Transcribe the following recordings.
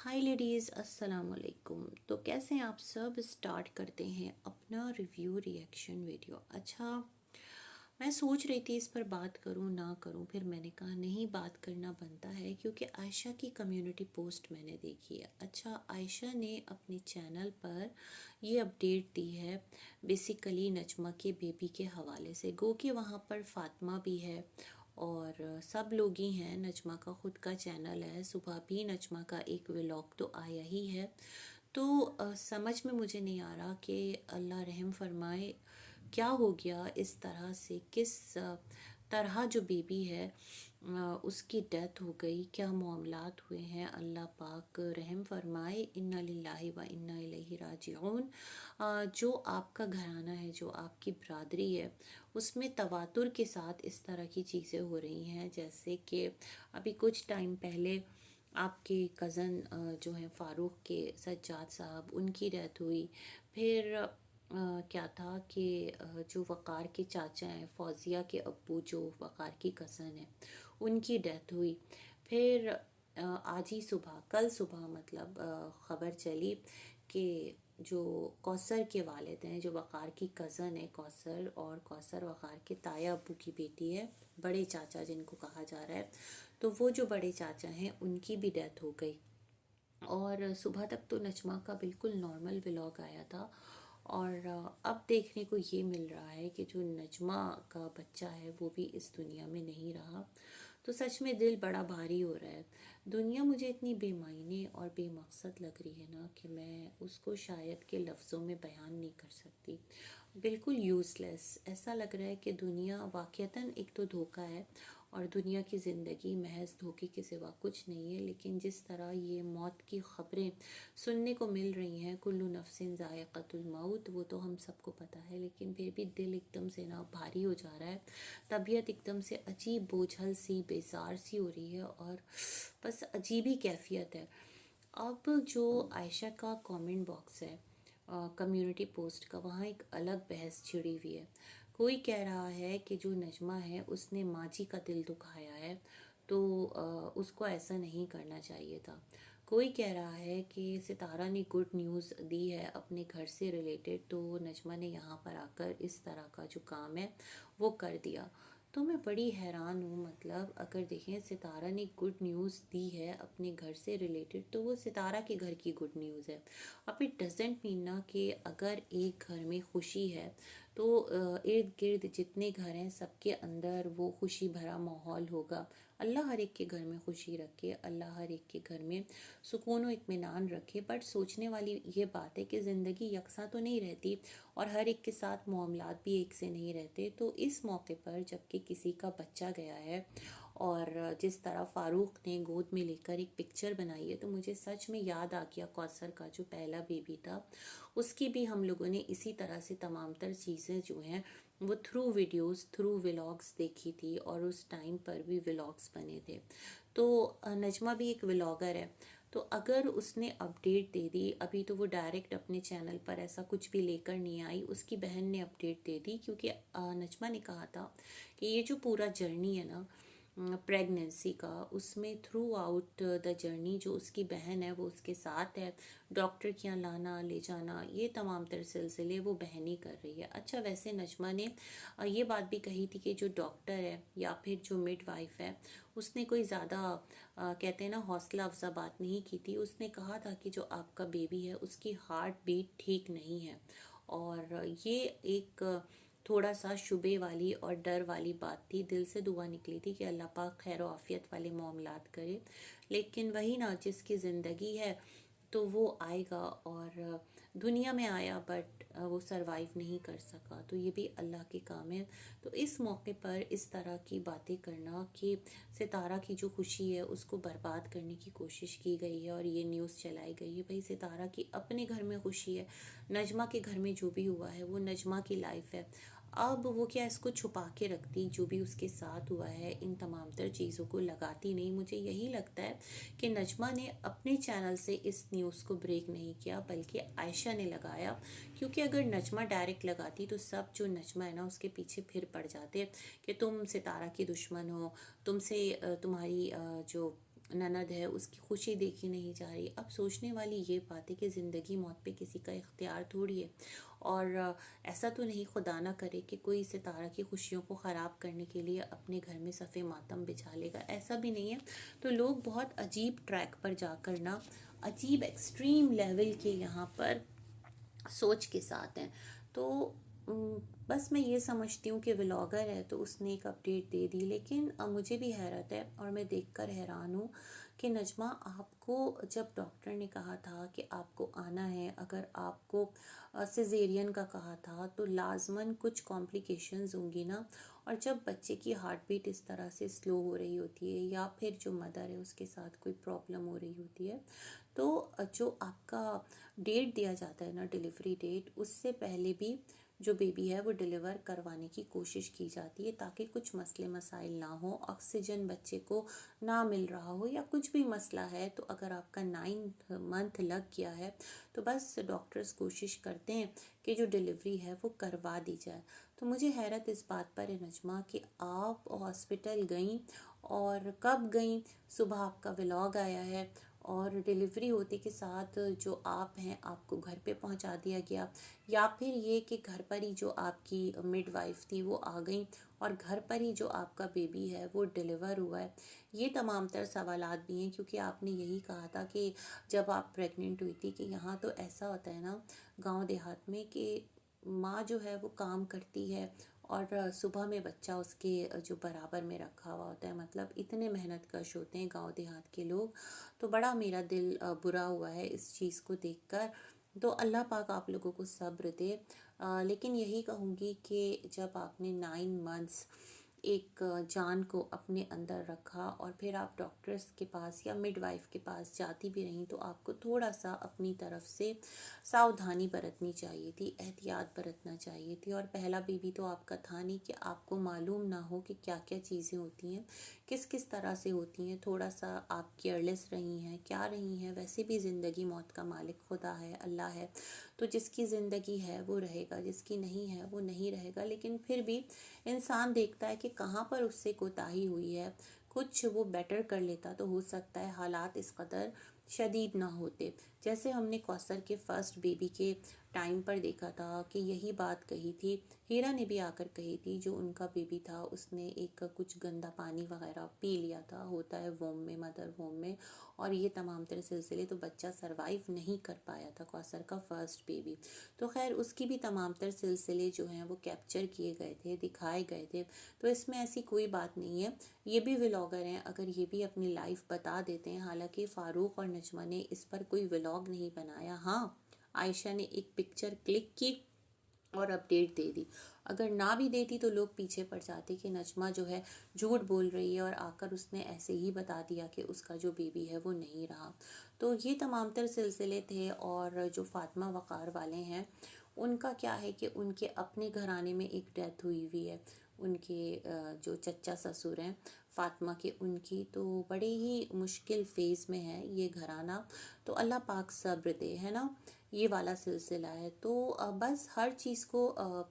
हाय ladies, अस्सलाम वालेकुम। तो कैसे हैं आप सब। स्टार्ट करते हैं अपना रिव्यू रिएक्शन वीडियो। अच्छा, मैं सोच रही थी इस पर बात करूं ना करूं, फिर मैंने कहा नहीं, बात करना बनता है क्योंकि आयशा की कम्युनिटी पोस्ट मैंने देखी है। अच्छा, आयशा ने अपने चैनल पर ये अपडेट दी है बेसिकली नजमा के बेबी के हवाले से। गो कि वहाँ पर फ़ातिमा भी है और सब लोग ही हैं। नजमा का ख़ुद का चैनल है। सुबह भी नजमा का एक व्लॉग तो आया ही है। तो समझ में मुझे नहीं आ रहा कि अल्लाह रहम फरमाए, क्या हो गया इस तरह से, किस तरह जो बेबी है उसकी डेथ हो गई, क्या मामलात हुए हैं। अल्लाह पाक रहम फरमाए। इन्ना लिल्लाहि व इन्ना इलैहि राजिऊन। जो आपका घराना है, जो आपकी बरादरी है, उसमें तवातुर के साथ इस तरह की चीज़ें हो रही हैं। जैसे कि अभी कुछ टाइम पहले आपके कज़न जो हैं फ़ारूक के सज्जाद साहब, उनकी डेथ हुई। फिर क्या था कि जो वक़ार के चाचा हैं, फौजिया के अब्बू जो वक़ार की कज़न है, उनकी डेथ हुई। फिर आज ही सुबह, कल सुबह मतलब ख़बर चली कि जो कौसर के वालिद हैं, जो वक़ार की कज़न है कौसर, और कौसर वक़ार के ताया अब्बू की बेटी है, बड़े चाचा जिनको कहा जा रहा है, तो वो जो बड़े चाचा हैं उनकी भी डेथ हो गई। और सुबह तक तो नजमा का बिल्कुल नॉर्मल व्लॉग आया था, और अब देखने को ये मिल रहा है कि जो नजमा का बच्चा है वो भी इस दुनिया में नहीं रहा। तो सच में दिल बड़ा भारी हो रहा है। दुनिया मुझे इतनी बेमायने और बेमकसद लग रही है ना कि मैं उसको शायद के लफ्ज़ों में बयान नहीं कर सकती। बिल्कुल यूज़लेस ऐसा लग रहा है कि दुनिया वाक़यतन एक तो धोखा है, और दुनिया की ज़िंदगी महज धोखे के सिवा कुछ नहीं है। लेकिन जिस तरह ये मौत की ख़बरें सुनने को मिल रही हैं, कुल्लु नफ्सिन ज़ायक़तुल मौत, वो तो हम सबको पता है, लेकिन फिर भी दिल एकदम से ना भारी हो जा रहा है। तबीयत एकदम से अजीब बोझल सी, बेजार सी हो रही है, और बस अजीब ही कैफियत है। अब जो आयशा का कमेंट बॉक्स है कम्युनिटी पोस्ट का, वहाँ एक अलग बहस छिड़ी हुई है। कोई कह रहा है कि जो नजमा है उसने माँ जी का दिल दुखाया है, तो उसको ऐसा नहीं करना चाहिए था। कोई कह रहा है कि सितारा ने गुड न्यूज़ दी है अपने घर से रिलेटेड, तो नजमा ने यहाँ पर आकर इस तरह का जो काम है वो कर दिया। तो मैं बड़ी हैरान हूँ। मतलब अगर देखें, सितारा ने गुड न्यूज़ दी है अपने घर से रिलेटेड, तो वो सितारा के घर की गुड न्यूज़ है। अब इट डजेंट मीन ना कि अगर एक घर में खुशी है तो इर्द गिर्द जितने घर हैं सबके अंदर वो खुशी भरा माहौल होगा। अल्लाह हर एक के घर में खुशी रखे, अल्लाह हर एक के घर में सुकून व इत्मीनान रखे। बट सोचने वाली ये बात है कि ज़िंदगी यकसा तो नहीं रहती, और हर एक के साथ मामलात भी एक से नहीं रहते। तो इस मौके पर जबकि किसी का बच्चा गया है, और जिस तरह फ़ारूक ने गोद में लेकर एक पिक्चर बनाई है, तो मुझे सच में याद आ गया कौसर का जो पहला बेबी था, उसकी भी हम लोगों ने इसी तरह से तमाम तर चीज़ें जो हैं वो थ्रू वीडियोस, थ्रू व्लॉग्स देखी थी, और उस टाइम पर भी व्लॉग्स बने थे। तो नजमा भी एक व्लॉगर है, तो अगर उसने अपडेट दे दी, अभी तो वो डायरेक्ट अपने चैनल पर ऐसा कुछ भी लेकर नहीं आई, उसकी बहन ने अपडेट दे दी। क्योंकि नजमा ने कहा था कि ये जो पूरा जर्नी है ना प्रेगनेंसी का, उसमें थ्रू आउट द जर्नी जो उसकी बहन है वो उसके साथ है। डॉक्टर के यहाँ लाना ले जाना, ये तमाम तर सिलसिले वो बहन ही कर रही है। अच्छा, वैसे नजमा ने ये बात भी कही थी कि जो डॉक्टर है या फिर जो मिडवाइफ है, उसने कोई ज़्यादा कहते हैं ना हौसला अफजा बात नहीं की थी। उसने कहा था कि जो आपका बेबी है उसकी हार्ट बीट ठीक नहीं है, और ये एक थोड़ा सा शुबे वाली और डर वाली बात थी। दिल से दुआ निकली थी कि अल्लाह पाक खैर आफियत वाले मामलात करे। लेकिन वही ना, जिसकी ज़िंदगी है तो वो आएगा, और दुनिया में आया बट वो सरवाइव नहीं कर सका, तो ये भी अल्लाह के काम है। तो इस मौके पर इस तरह की बातें करना कि सितारा की जो खुशी है उसको बर्बाद करने की कोशिश की गई है, और ये न्यूज़ चलाई गई है। भाई, सितारा की अपने घर में खुशी है, नजमा के घर में जो भी हुआ है वो नजमा की लाइफ है। अब वो क्या इसको छुपा के रखती, जो भी उसके साथ हुआ है इन तमाम तर चीज़ों को लगाती नहीं। मुझे यही लगता है कि नजमा ने अपने चैनल से इस न्यूज़ को ब्रेक नहीं किया, बल्कि आयशा ने लगाया। क्योंकि अगर नजमा डायरेक्ट लगाती तो सब जो नजमा है ना उसके पीछे फिर पड़ जाते कि तुम सितारा की दुश्मन हो, तुमसे तुम्हारी जो ननद है उसकी खुशी देखी नहीं जा रही। अब सोचने वाली ये बात है कि ज़िंदगी मौत पे किसी का इख्तियार थोड़ी है, और ऐसा तो नहीं खुदा ना करे कि कोई सितारा की खुशियों को ख़राब करने के लिए अपने घर में सफ़े मातम बिछा लेगा, ऐसा भी नहीं है। तो लोग बहुत अजीब ट्रैक पर जाकर ना, अजीब एक्सट्रीम लेवल के यहाँ पर सोच के साथ हैं। तो उम, बस मैं ये समझती हूँ कि व्लॉगर है तो उसने एक अपडेट दे दी, लेकिन मुझे भी हैरत है और मैं देखकर हैरान हूँ कि नजमा, आपको जब डॉक्टर ने कहा था कि आपको आना है, अगर आपको सिजेरियन का कहा था तो लाजमन कुछ कॉम्प्लिकेशंस होंगी ना। और जब बच्चे की हार्ट बीट इस तरह से स्लो हो रही होती है या फिर जो मदर है उसके साथ कोई प्रॉब्लम हो रही होती है, तो जो आपका डेट दिया जाता है ना, डिलीवरी डेट, उससे पहले भी जो बेबी है वो डिलीवर करवाने की कोशिश की जाती है ताकि कुछ मसले मसाइल ना हो, ऑक्सीजन बच्चे को ना मिल रहा हो या कुछ भी मसला है। तो अगर आपका 9th मंथ लग गया है तो बस डॉक्टर्स कोशिश करते हैं कि जो डिलीवरी है वो करवा दी जाए। तो मुझे हैरत इस बात पर है नजमा कि आप हॉस्पिटल गई, और कब गई, सुबह आपका व्लॉग आया है और डिलीवरी होते के साथ जो आप हैं आपको घर पे पहुंचा दिया गया, या फिर ये कि घर पर ही जो आपकी मिडवाइफ थी वो आ गई और घर पर ही जो आपका बेबी है वो डिलीवर हुआ है। ये तमाम तर सवालात भी हैं, क्योंकि आपने यही कहा था कि जब आप प्रेग्नेंट हुई थी कि यहाँ तो ऐसा होता है ना गांव देहात में कि माँ जो है वो काम करती है और सुबह में बच्चा उसके जो बराबर में रखा हुआ होता है। मतलब इतने मेहनत कश होते हैं गांव देहात के लोग। तो बड़ा मेरा दिल बुरा हुआ है इस चीज़ को देखकर। तो अल्लाह पाक आप लोगों को सब्र दे। लेकिन यही कहूँगी कि जब आपने 9 मंथ्स एक जान को अपने अंदर रखा और फिर आप डॉक्टर्स के पास या मिडवाइफ के पास जाती भी रहीं, तो आपको थोड़ा सा अपनी तरफ से सावधानी बरतनी चाहिए थी, एहतियात बरतना चाहिए थी। और पहला बेबी तो आपका था नहीं कि आपको मालूम ना हो कि क्या क्या चीज़ें होती हैं, किस किस तरह से होती हैं। थोड़ा सा आप केयरलेस रही हैं, क्या रही हैं। वैसे भी ज़िंदगी मौत का मालिक खुदा है, अल्लाह है। तो जिसकी ज़िंदगी है वो रहेगा, जिसकी नहीं है वो नहीं रहेगा। लेकिन फिर भी इंसान देखता है कि कहाँ पर उससे कोताही हुई है, कुछ वो बेटर कर लेता तो हो सकता है हालात इस कदर शदीद ना होते। जैसे हमने कौसर के फर्स्ट बेबी के टाइम पर देखा था कि यही बात कही थी, हीरा ने भी आकर कही थी। जो उनका बेबी था उसने एक कुछ गंदा पानी वगैरह पी लिया था, होता है वोम में, मदर वोम में, और ये तमाम तरह सिलसिले, तो बच्चा सरवाइव नहीं कर पाया था कौसर का फर्स्ट बेबी। तो खैर उसकी भी तमाम तर सिलसिले जो हैं वो कैप्चर किए गए थे, दिखाए गए थे। तो इसमें ऐसी कोई बात नहीं है। ये भी व्लॉगर हैं, अगर ये भी अपनी लाइफ बता देते हैं। हालांकि फ़ारूक और नजमा ने इस पर कोई व्लॉग नहीं बनाया। हाँ, आयशा ने एक पिक्चर क्लिक की और अपडेट दे दी। अगर ना भी देती तो लोग पीछे पड़ जाते कि नजमा जो है झूठ बोल रही है, और आकर उसने ऐसे ही बता दिया कि उसका जो बेबी है वो नहीं रहा। तो ये तमाम तर सिलसिले थे। और जो फातिमा वक़ार वाले हैं उनका क्या है कि उनके अपने घराने में एक डेथ हुई हुई है। उनके जो चचा ससुर हैं फातिमा के, उनकी तो बड़े ही मुश्किल फेज़ में है ये घराना। तो अल्लाह पाक सब्र दे, है ना। ये वाला सिलसिला है। तो बस हर चीज़ को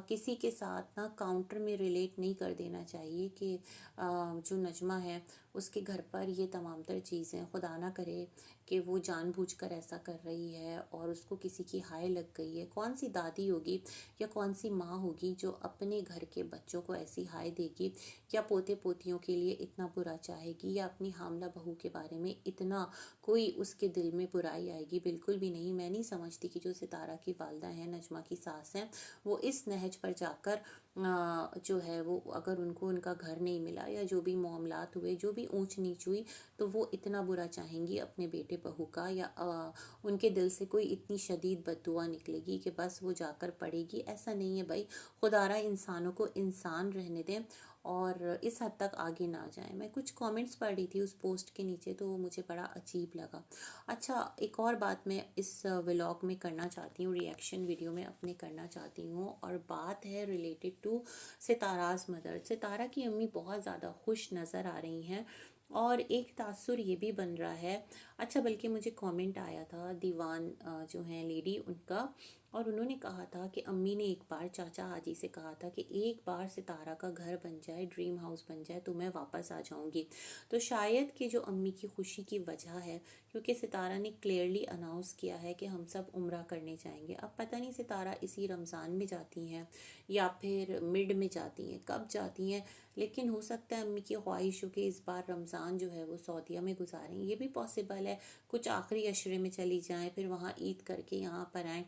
किसी के साथ ना काउंटर में रिलेट नहीं कर देना चाहिए कि जो नजमा है उसके घर पर ये तमाम तर चीज़ें, खुदा ना करे कि वो जानबूझकर ऐसा कर रही है और उसको किसी की हाय लग गई है। कौन सी दादी होगी या कौन सी माँ होगी जो अपने घर के बच्चों को ऐसी हाय देगी, या पोते पोतियों के लिए इतना बुरा चाहेगी, या अपनी हामला बहू के बारे में इतना कोई उसके दिल में बुराई आएगी। बिल्कुल भी नहीं। मैं नहीं समझती कि जो सितारा की वालदा हैं, नजमा की सास हैं, वो इस नहज पर जाकर जो है वो, अगर उनको उनका घर नहीं मिला या जो भी मामलात हुए, जो भी ऊंच नीच हुई, तो वो इतना बुरा चाहेंगी अपने बेटे बहू का, या उनके दिल से कोई इतनी शदीद बद्दुआ निकलेगी कि बस वो जाकर पड़ेगी। ऐसा नहीं है भाई। खुदारा इंसानों को इंसान रहने दें और इस हद तक आगे ना जाएं। मैं कुछ कमेंट्स पढ़ रही थी उस पोस्ट के नीचे, तो वो मुझे बड़ा अजीब लगा। अच्छा, एक और बात मैं इस व्लॉग में करना चाहती हूँ, रिएक्शन वीडियो में अपने करना चाहती हूँ, और बात है रिलेटेड टू सिताराज मदर। सितारा की अम्मी बहुत ज़्यादा खुश नज़र आ रही हैं, और एक तासुर ये भी बन रहा है। अच्छा, बल्कि मुझे कमेंट आया था दीवान जो है लेडी, उनका और उन्होंने कहा था कि अम्मी ने एक बार चाचा हाजी से कहा था कि एक बार सितारा का घर बन जाए, ड्रीम हाउस बन जाए तो मैं वापस आ जाऊंगी। तो शायद कि जो अम्मी की खुशी की वजह है, क्योंकि सितारा ने क्लियरली अनाउंस किया है कि हम सब उम्रा करने जाएंगे। अब पता नहीं सितारा इसी रमज़ान में जाती हैं या फिर मिड में जाती हैं, कब जाती हैं, लेकिन हो सकता है अम्मी की ख्वाहिश हो कि इस बार रमज़ान जो है वो सऊदीया में गुजारें, ये भी पॉसिबल है। कुछ आखिरी अशरे में चली जाएं, फिर वहाँ ईद करके यहाँ पर आएँ,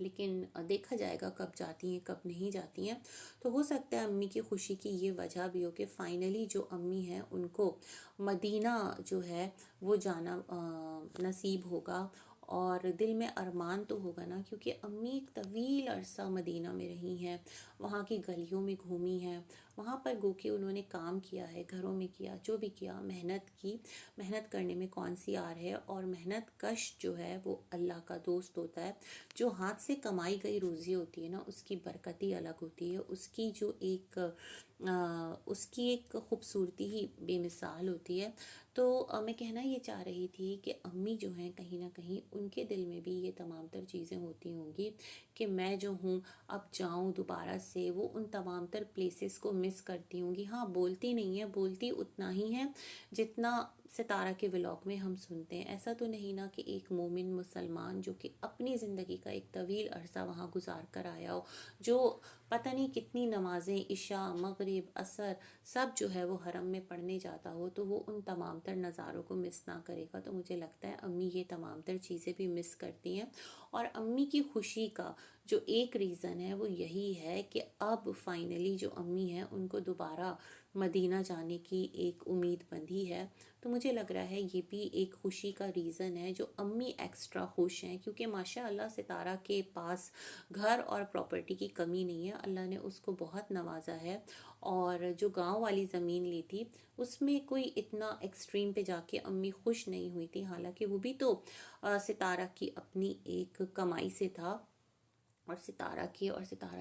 लेकिन देखा जाएगा कब जाती हैं कब नहीं जाती हैं। तो हो सकता है अम्मी की खुशी की ये वजह भी हो कि फ़ाइनली जो अम्मी हैं उनको मदीना जो है वो जाना नसीब होगा। और दिल में अरमान तो होगा ना, क्योंकि अम्मी एक तवील अरसा मदीना में रही हैं, वहाँ की गलियों में घूमी हैं, वहाँ पर गो के उन्होंने काम किया है, घरों में किया, जो भी किया, मेहनत की। मेहनत करने में कौन सी आर है, और मेहनत कश जो है वो अल्लाह का दोस्त होता है। जो हाथ से कमाई गई रोज़ी होती है ना, उसकी बरकत ही अलग होती है, उसकी जो एक उसकी एक खूबसूरती ही बेमिसाल होती है। तो मैं कहना ये चाह रही थी कि अम्मी जो हैं कहीं ना कहीं उनके दिल में भी ये तमाम तर चीज़ें होती होंगी कि मैं जो हूँ अब जाऊँ दोबारा से, वो उन तमाम तर प्लेसेस को मिस करती होंगी। हाँ, बोलती नहीं है, बोलती उतना ही है जितना सितारा के व्लॉग में हम सुनते हैं। ऐसा तो नहीं ना कि एक मोमिन मुसलमान जो कि अपनी ज़िंदगी का एक तवील अरसा वहाँ गुजार कर आया हो, जो पता नहीं कितनी नमाज़ें इशा मगरिब असर सब जो है वो हरम में पढ़ने जाता हो, तो वो उन तमाम तर नज़ारों को मिस ना करेगा। तो मुझे लगता है अम्मी ये तमाम तर चीज़ें भी मिस करती हैं। और अम्मी की खुशी का जो एक रीज़न है वो यही है कि अब फाइनली जो अम्मी है उनको दोबारा मदीना जाने की एक उम्मीद बंधी है। तो मुझे लग रहा है ये भी एक खुशी का रीज़न है जो अम्मी एक्स्ट्रा खुश हैं, क्योंकि माशाअल्लाह सितारा के पास घर और प्रॉपर्टी की कमी नहीं है, अल्लाह ने उसको बहुत नवाजा है। और जो गांव वाली ज़मीन ली थी उसमें कोई इतना एक्सट्रीम पे जाके अम्मी खुश नहीं हुई थी, हालांकि वो भी तो सितारा की अपनी एक कमाई से था और सितारा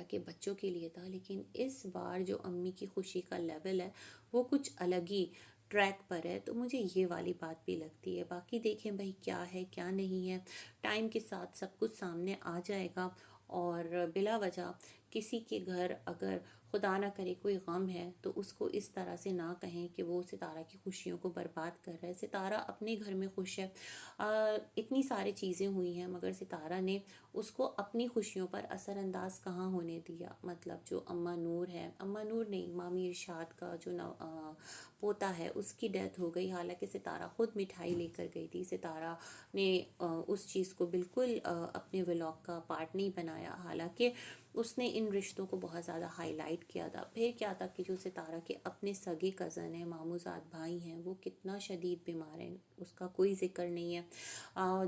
के बच्चों के लिए था। लेकिन इस बार जो अम्मी की खुशी का लेवल है वो कुछ अलग ही ट्रैक पर है। तो मुझे ये वाली बात भी लगती है। बाकी देखें भाई क्या है क्या नहीं है, टाइम के साथ सब कुछ सामने आ जाएगा। और बिला वजह किसी के घर अगर खुदा ना करे कोई गम है तो उसको इस तरह से ना कहें कि वो सितारा की खुशियों को बर्बाद कर रहा है। सितारा अपने घर में खुश है। इतनी सारी चीज़ें हुई हैं मगर सितारा ने उसको अपनी खुशियों पर असरअंदाज कहाँ होने दिया। मतलब जो अम्मा नूर है, अम्मा नूर नहीं, मामी इरशाद का जो पोता है उसकी डेथ हो गई, हालांकि सितारा खुद मिठाई लेकर गई थी। सितारा ने उस चीज़ को बिल्कुल अपने व्लॉग का पार्ट नहीं बनाया, हालांकि उसने इन रिश्तों को बहुत ज़्यादा हाईलाइट किया था। फिर क्या था कि जो सितारा के अपने सगे कज़न हैं, मामूजाद भाई हैं, वो कितना शदीद बीमार हैं उसका कोई जिक्र नहीं है।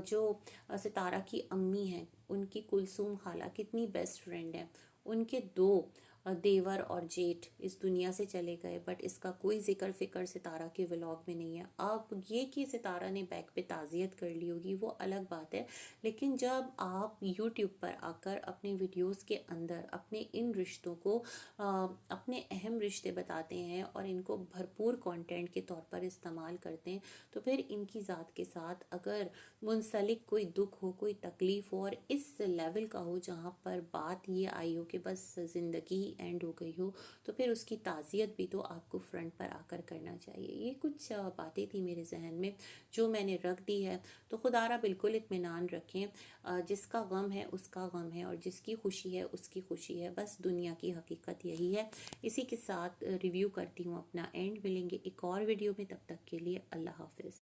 जो सितारा की अम्मी हैं उनकी कुलसूम खाला कितनी बेस्ट फ्रेंड है, उनके दो देवर और जेठ इस दुनिया से चले गए, बट इसका कोई जिक्र फिक्र सितारा के व्लॉग में नहीं है। अब ये कि सितारा ने बैक पे ताज़ियत कर ली होगी वो अलग बात है, लेकिन जब आप यूट्यूब पर आकर अपने वीडियोस के अंदर अपने इन रिश्तों को अपने अहम रिश्ते बताते हैं और इनको भरपूर कंटेंट के तौर पर इस्तेमाल करते हैं, तो फिर इनकी ज़ात के साथ अगर मुंसलिक कोई दुख हो, कोई तकलीफ़ हो और इस लेवल का हो जहाँ पर बात ये आई हो कि बस ज़िंदगी ही एंड हो गई हो, तो फिर उसकी ताज़ियत भी तो आपको फ्रंट पर आकर करना चाहिए। ये कुछ बातें थी मेरे जहन में जो मैंने रख दी है। तो खुदारा बिल्कुल इत्मीनान रखें, जिसका गम है उसका गम है और जिसकी खुशी है उसकी खुशी है, बस दुनिया की हकीकत यही है। इसी के साथ रिव्यू करती हूँ अपना एंड। मिलेंगे एक और वीडियो में, तब तक के लिए अल्लाह हाफिज़।